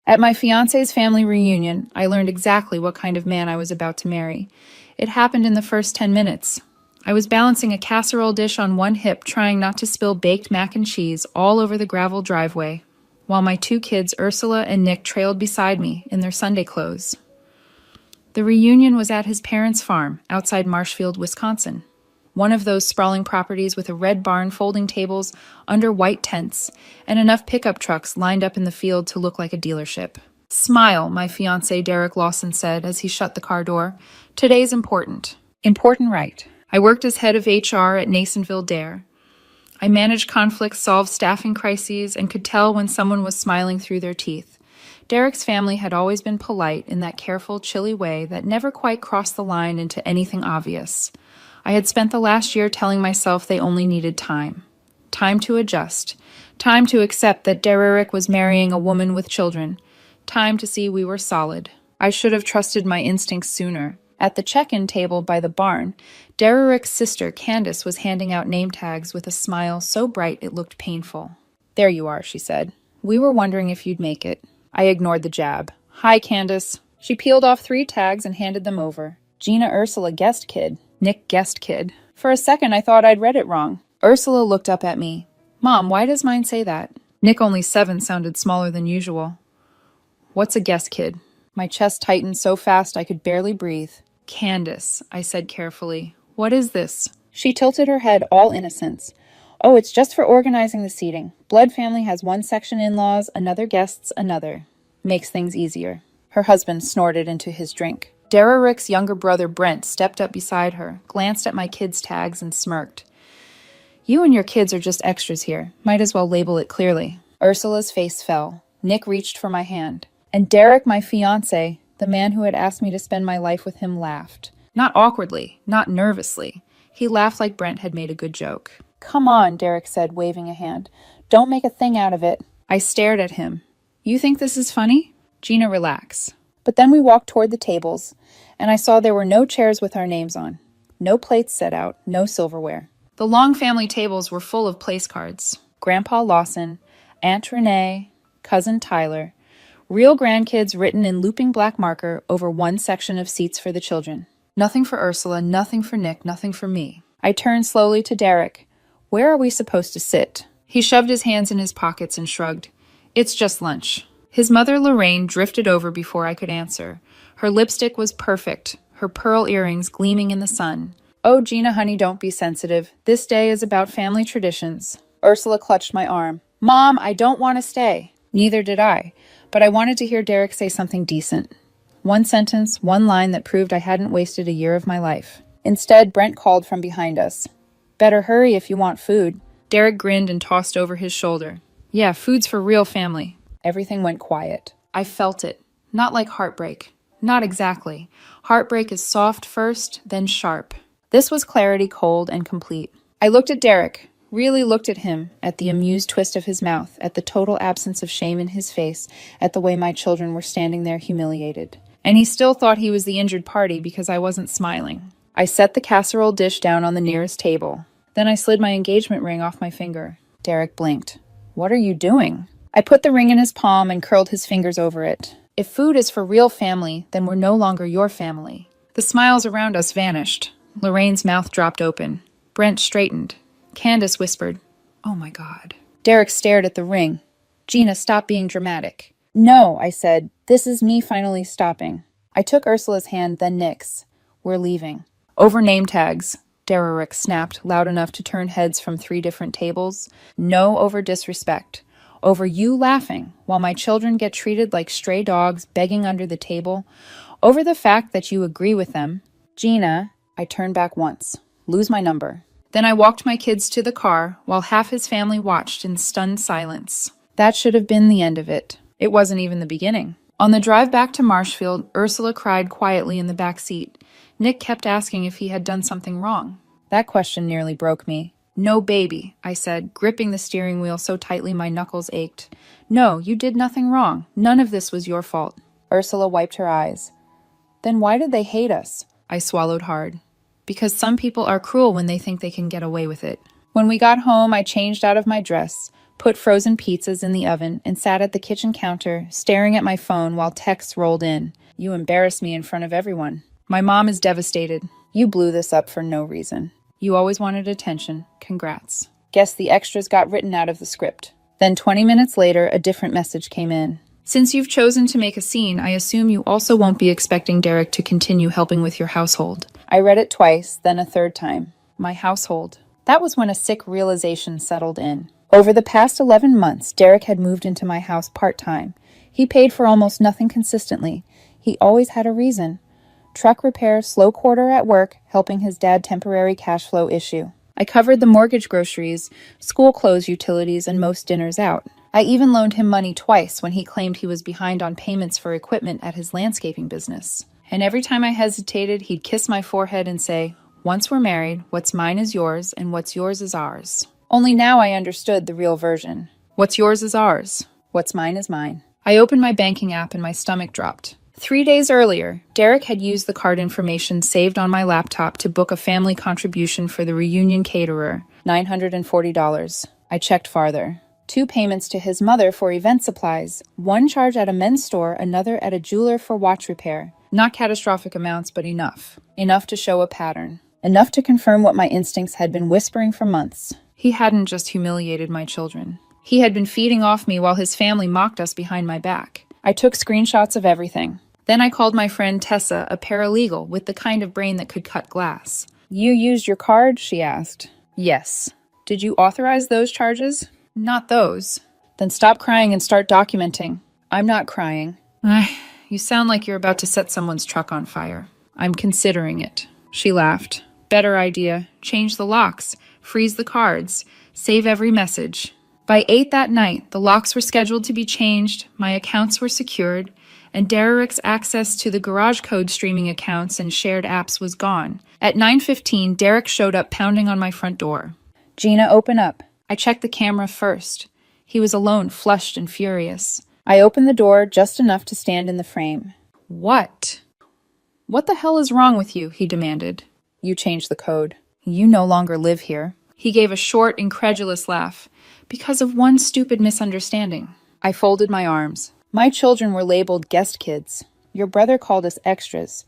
At my fiancé's family reunion, I learned exactly what kind of man I was about to marry. It happened in the first 10 minutes. I was balancing a casserole dish on one hip, trying not to spill baked mac and cheese all over the gravel driveway, while my two kids, Ursula and Nick, trailed beside me in their Sunday clothes. The reunion was at his parents' farm outside Marshfield, Wisconsin. One of those sprawling properties with a red barn, folding tables under white tents, and enough pickup trucks lined up in the field to look like a dealership. "Smile," my fiancé Derek Lawson said as he shut the car door. "Today's important." Important, right. I worked as head of HR at Nasonville Dare. I managed conflicts, solved staffing crises, and could tell when someone was smiling through their teeth. Derek's family had always been polite in that careful, chilly way that never quite crossed the line into anything obvious. I had spent the last year telling myself they only needed time. Time to adjust. Time to accept that Derek was marrying a woman with children. Time to see we were solid. I should have trusted my instincts sooner. At the check-in table by the barn, Derek's sister, Candace, was handing out name tags with a smile so bright it looked painful. "There you are," she said. "We were wondering if you'd make it." I ignored the jab. "Hi, Candace." She peeled off 3 tags and handed them over. "Gina Ursula guest kid. Nick guest kid." For a second, I thought I'd read it wrong. Ursula looked up at me. "Mom, why does mine say that?" Nick, only 7, sounded smaller than usual. "What's a guest kid?" My chest tightened so fast I could barely breathe. "Candace," I said carefully. "What is this?" She tilted her head, all innocence. "Oh, it's just for organizing the seating. Blood family has one section in-laws, another guests, another. Makes things easier." Her husband snorted into his drink. Derek's younger brother, Brent, stepped up beside her, glanced at my kids' tags, and smirked. "You and your kids are just extras here. Might as well label it clearly." Ursula's face fell. Nick reached for my hand. And Derek, my fiancé, the man who had asked me to spend my life with him, laughed. Not awkwardly, not nervously. He laughed like Brent had made a good joke. "Come on," Derek said, waving a hand. "Don't make a thing out of it." I stared at him. "You think this is funny?" "Gina, relax." But then we walked toward the tables, and I saw there were no chairs with our names on. No plates set out, no silverware. The long family tables were full of place cards. Grandpa Lawson, Aunt Renee, Cousin Tyler. Real grandkids written in looping black marker over one section of seats for the children. Nothing for Ursula, nothing for Nick, nothing for me. I turned slowly to Derek. "Where are we supposed to sit?" He shoved his hands in his pockets and shrugged. "It's just lunch." His mother, Lorraine, drifted over before I could answer. Her lipstick was perfect, her pearl earrings gleaming in the sun. "Oh, Gina, honey, don't be sensitive. This day is about family traditions." Ursula clutched my arm. "Mom, I don't want to stay." Neither did I, but I wanted to hear Derek say something decent. One sentence, one line that proved I hadn't wasted a year of my life. Instead, Brent called from behind us. "Better hurry if you want food." Derek grinned and tossed over his shoulder. "Yeah, food's for real family." Everything went quiet. I felt it. Not like heartbreak. Not exactly. Heartbreak is soft first, then sharp. This was clarity, cold and complete. I looked at Derek, really looked at him, at the amused twist of his mouth, at the total absence of shame in his face, at the way my children were standing there humiliated. And he still thought he was the injured party because I wasn't smiling. I set the casserole dish down on the nearest table. Then I slid my engagement ring off my finger. Derek blinked. "What are you doing?" I put the ring in his palm and curled his fingers over it. "If food is for real family, then we're no longer your family." The smiles around us vanished. Lorraine's mouth dropped open. Brent straightened. Candace whispered, "Oh my God." Derek stared at the ring. "Gina, stop being dramatic." "No," I said. "This is me finally stopping." I took Ursula's hand, then Nick's. "We're leaving." Over name tags, Derek snapped, loud enough to turn heads from 3 different tables. "No over disrespect. Over you laughing, while my children get treated like stray dogs begging under the table. Over the fact that you agree with them." "Gina," I turned back once. "Lose my number." Then I walked my kids to the car, while half his family watched in stunned silence. That should have been the end of it. It wasn't even the beginning. On the drive back to Marshfield, Ursula cried quietly in the back seat. Nick kept asking if he had done something wrong. That question nearly broke me. "No, baby," I said, gripping the steering wheel so tightly my knuckles ached. "No, you did nothing wrong. None of this was your fault." Ursula wiped her eyes. "Then why did they hate us?" I swallowed hard. "Because some people are cruel when they think they can get away with it." When we got home, I changed out of my dress, put frozen pizzas in the oven, and sat at the kitchen counter, staring at my phone while texts rolled in. You embarrassed me in front of everyone. My mom is devastated. You blew this up for no reason. You always wanted attention. Congrats. Guess the extras got written out of the script. Then 20 minutes later, a different message came in. Since you've chosen to make a scene, I assume you also won't be expecting Derek to continue helping with your household. I read it twice, then a third time. My household. That was when a sick realization settled in. Over the past 11 months, Derek had moved into my house part-time. He paid for almost nothing consistently. He always had a reason. Truck repair, slow quarter at work, helping his dad temporary cash flow issue. I covered the mortgage, groceries, school clothes, utilities, and most dinners out. I even loaned him money twice when he claimed he was behind on payments for equipment at his landscaping business. And every time I hesitated, he'd kiss my forehead and say, "Once we're married, what's mine is yours, and what's yours is ours." Only now I understood the real version. What's yours is ours. What's mine is mine. I opened my banking app and my stomach dropped. 3 days earlier, Derek had used the card information saved on my laptop to book a family contribution for the reunion caterer, $940. I checked farther. 2 payments to his mother for event supplies, 1 charge at a men's store, another at a jeweler for watch repair. Not catastrophic amounts, but enough. Enough to show a pattern. Enough to confirm what my instincts had been whispering for months. He hadn't just humiliated my children. He had been feeding off me while his family mocked us behind my back. I took screenshots of everything. Then I called my friend Tessa, a paralegal with the kind of brain that could cut glass. "You used your card?" she asked. "Yes." "Did you authorize those charges?" "Not those." "Then stop crying and start documenting." "I'm not crying." You sound like you're about to set someone's truck on fire." "I'm considering it." She laughed. "Better idea. Change the locks. Freeze the cards. Save every message." By 8 that night, the locks were scheduled to be changed, my accounts were secured, and Derek's access to the garage code streaming accounts and shared apps was gone. At 9:15, Derek showed up pounding on my front door. "Gina, open up." I checked the camera first. He was alone, flushed and furious. I opened the door just enough to stand in the frame. "What? What the hell is wrong with you?" he demanded. "You changed the code. You no longer live here." He gave a short, incredulous laugh. "Because of one stupid misunderstanding." I folded my arms. "My children were labeled guest kids. Your brother called us extras.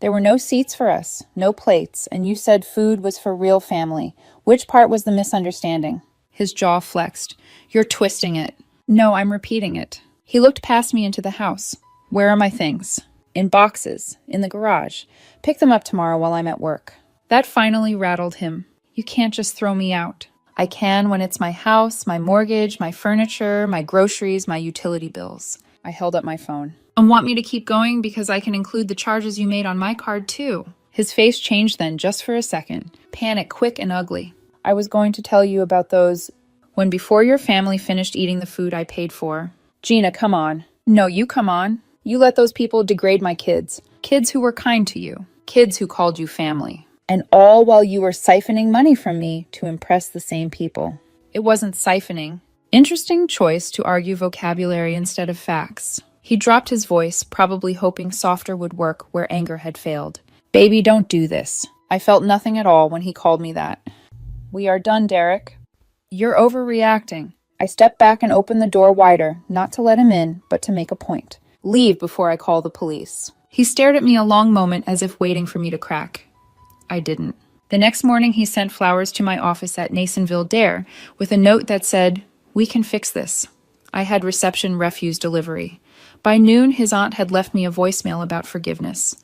There were no seats for us, no plates, and you said food was for real family. Which part was the misunderstanding?" His jaw flexed. "You're twisting it." "No, I'm repeating it." He looked past me into the house. "Where are my things?" "In boxes, in the garage. Pick them up tomorrow while I'm at work." That finally rattled him. "You can't just throw me out." "I can when it's my house, my mortgage, my furniture, my groceries, my utility bills." I held up my phone. "And want me to keep going because I can include the charges you made on my card too." His face changed then, just for a second. Panic, quick and ugly. "I was going to tell you about those when before your family finished eating the food I paid for." "Gina, come on." "No, you come on. You let those people degrade my kids. Kids who were kind to you. Kids who called you family. And all while you were siphoning money from me to impress the same people." It wasn't siphoning. Interesting choice to argue vocabulary instead of facts. He dropped his voice, probably hoping softer would work where anger had failed. "Baby, don't do this." I felt nothing at all when he called me that. "We are done, Derek." "You're overreacting." I stepped back and opened the door wider, not to let him in, but to make a point. "Leave before I call the police." He stared at me a long moment as if waiting for me to crack. I didn't. The next morning, he sent flowers to my office at Nasonville Dare with a note that said, "We can fix this." I had reception refuse delivery. By noon, his aunt had left me a voicemail about forgiveness.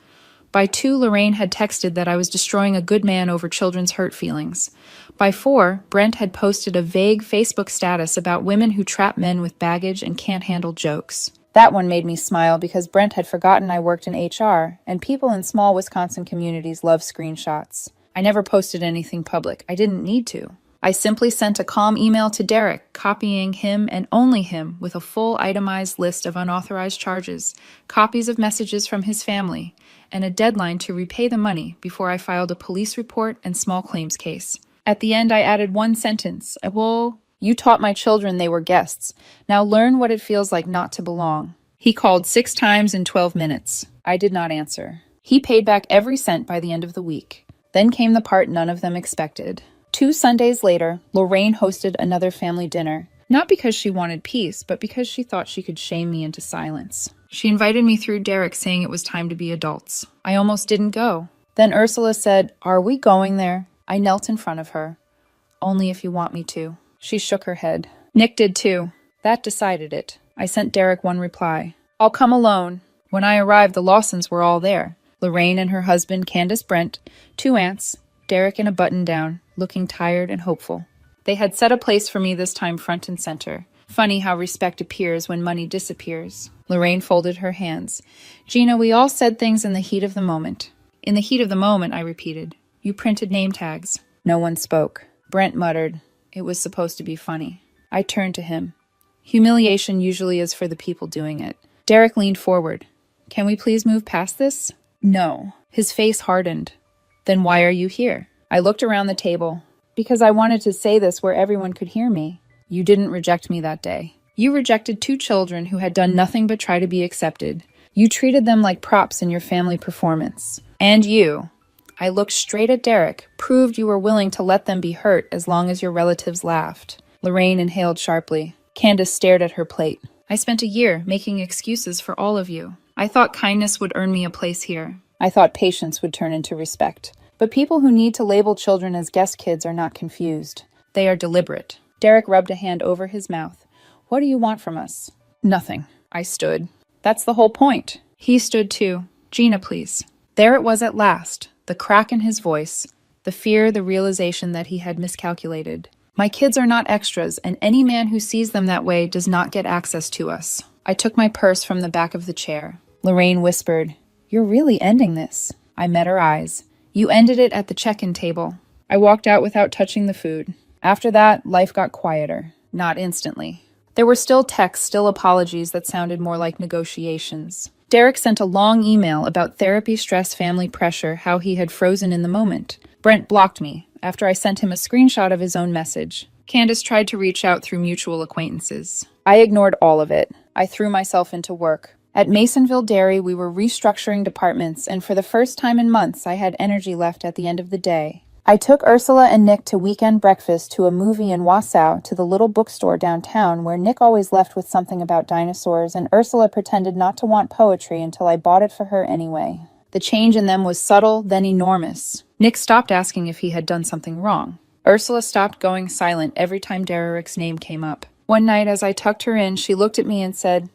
By 2, Lorraine had texted that I was destroying a good man over children's hurt feelings. By 4, Brent had posted a vague Facebook status about women who trap men with baggage and can't handle jokes. That one made me smile because Brent had forgotten I worked in HR, and people in small Wisconsin communities love screenshots. I never posted anything public. I didn't need to. I simply sent a calm email to Derek, copying him and only him with a full itemized list of unauthorized charges, copies of messages from his family, and a deadline to repay the money before I filed a police report and small claims case. At the end, I added one sentence. "Well, you taught my children they were guests. Now learn what it feels like not to belong." He called 6 times in 12 minutes. I did not answer. He paid back every cent by the end of the week. Then came the part none of them expected. 2 Sundays later, Lorraine hosted another family dinner. Not because she wanted peace, but because she thought she could shame me into silence. She invited me through Derek, saying it was time to be adults. I almost didn't go. Then Ursula said, "Are we going there?" I knelt in front of her. "Only if you want me to." She shook her head. Nick did too. That decided it. I sent Derek one reply. "I'll come alone." When I arrived, the Lawsons were all there. Lorraine and her husband, Candace Brent, 2 aunts, Derek in a button-down, looking tired and hopeful. They had set a place for me this time front and center. Funny how respect appears when money disappears. Lorraine folded her hands. "Gina, we all said things in the heat of the moment." "In the heat of the moment," I repeated. "You printed name tags." No one spoke. Brent muttered, "It was supposed to be funny." I turned to him. Humiliation usually is for the people doing it. Derek leaned forward. "Can we please move past this?" "No." His face hardened. "Then why are you here?" I looked around the table. "Because I wanted to say this where everyone could hear me." "You didn't reject me that day. You rejected 2 children who had done nothing but try to be accepted. You treated them like props in your family performance. And you," I looked straight at Derek, "proved you were willing to let them be hurt as long as your relatives laughed." Lorraine inhaled sharply. Candace stared at her plate. "I spent a year making excuses for all of you. I thought kindness would earn me a place here. I thought patience would turn into respect. But people who need to label children as guest kids are not confused. They are deliberate." Derek rubbed a hand over his mouth. "What do you want from us?" "Nothing." I stood. "That's the whole point." He stood too. "Gina, please." There it was at last, the crack in his voice, the fear, the realization that he had miscalculated. "My kids are not extras, and any man who sees them that way does not get access to us." I took my purse from the back of the chair. Lorraine whispered, "You're really ending this." I met her eyes. "You ended it at the check-in table." I walked out without touching the food. After that, life got quieter. Not instantly. There were still texts, still apologies that sounded more like negotiations. Derek sent a long email about therapy, stress, family pressure, how he had frozen in the moment. Brent blocked me after I sent him a screenshot of his own message. Candace tried to reach out through mutual acquaintances. I ignored all of it. I threw myself into work. At Masonville Dairy, we were restructuring departments, and for the first time in months, I had energy left at the end of the day. I took Ursula and Nick to weekend breakfast, to a movie in Wausau, to the little bookstore downtown, where Nick always left with something about dinosaurs, and Ursula pretended not to want poetry until I bought it for her anyway. The change in them was subtle, then enormous. Nick stopped asking if he had done something wrong. Ursula stopped going silent every time Derek's name came up. One night, as I tucked her in, she looked at me and said,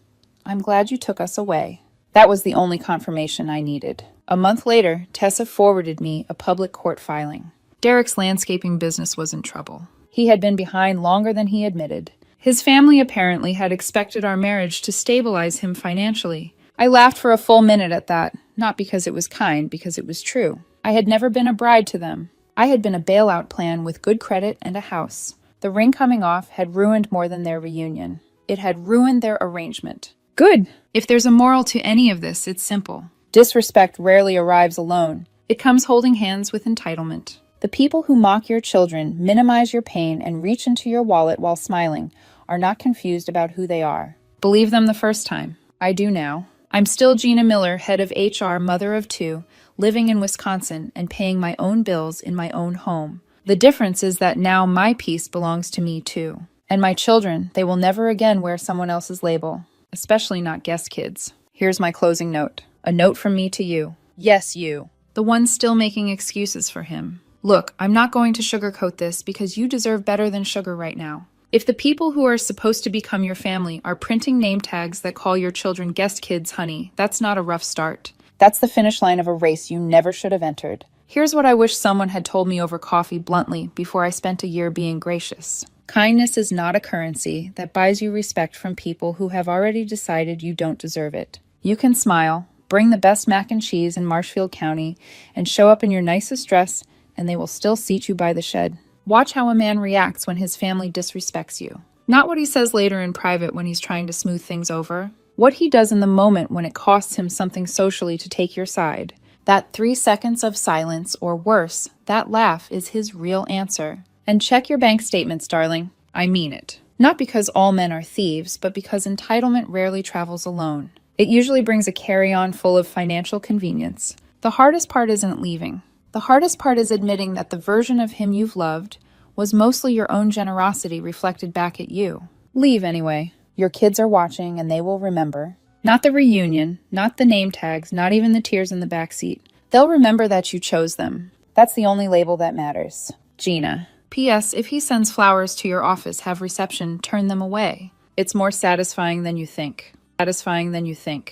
"I'm glad you took us away." That was the only confirmation I needed. A month later, Tessa forwarded me a public court filing. Derek's landscaping business was in trouble. He had been behind longer than he admitted. His family apparently had expected our marriage to stabilize him financially. I laughed for a full minute at that, not because it was kind, because it was true. I had never been a bride to them. I had been a bailout plan with good credit and a house. The ring coming off had ruined more than their reunion. It had ruined their arrangement. Good! If there's a moral to any of this, it's simple. Disrespect rarely arrives alone. It comes holding hands with entitlement. The people who mock your children, minimize your pain, and reach into your wallet while smiling are not confused about who they are. Believe them the first time. I do now. I'm still Gina Miller, head of HR, mother of 2, living in Wisconsin and paying my own bills in my own home. The difference is that now my peace belongs to me too. And my children, they will never again wear someone else's label. Especially not guest kids. Here's my closing note. A note from me to you. Yes, you. The one still making excuses for him. Look, I'm not going to sugarcoat this because you deserve better than sugar right now. If the people who are supposed to become your family are printing name tags that call your children guest kids, honey, that's not a rough start. That's the finish line of a race you never should have entered. Here's what I wish someone had told me over coffee bluntly before I spent a year being gracious. Kindness is not a currency that buys you respect from people who have already decided you don't deserve it. You can smile, bring the best mac and cheese in Marshfield County, and show up in your nicest dress, and they will still seat you by the shed. Watch how a man reacts when his family disrespects you. Not what he says later in private when he's trying to smooth things over. What he does in the moment when it costs him something socially to take your side. That 3 seconds of silence, or worse, that laugh is his real answer. And check your bank statements, darling. I mean it. Not because all men are thieves, but because entitlement rarely travels alone. It usually brings a carry-on full of financial convenience. The hardest part isn't leaving. The hardest part is admitting that the version of him you've loved was mostly your own generosity reflected back at you. Leave anyway. Your kids are watching and they will remember. Not the reunion, not the name tags, not even the tears in the backseat. They'll remember that you chose them. That's the only label that matters. Gina. P.S. If he sends flowers to your office, have reception, turn them away. It's more satisfying than you think. Satisfying than you think.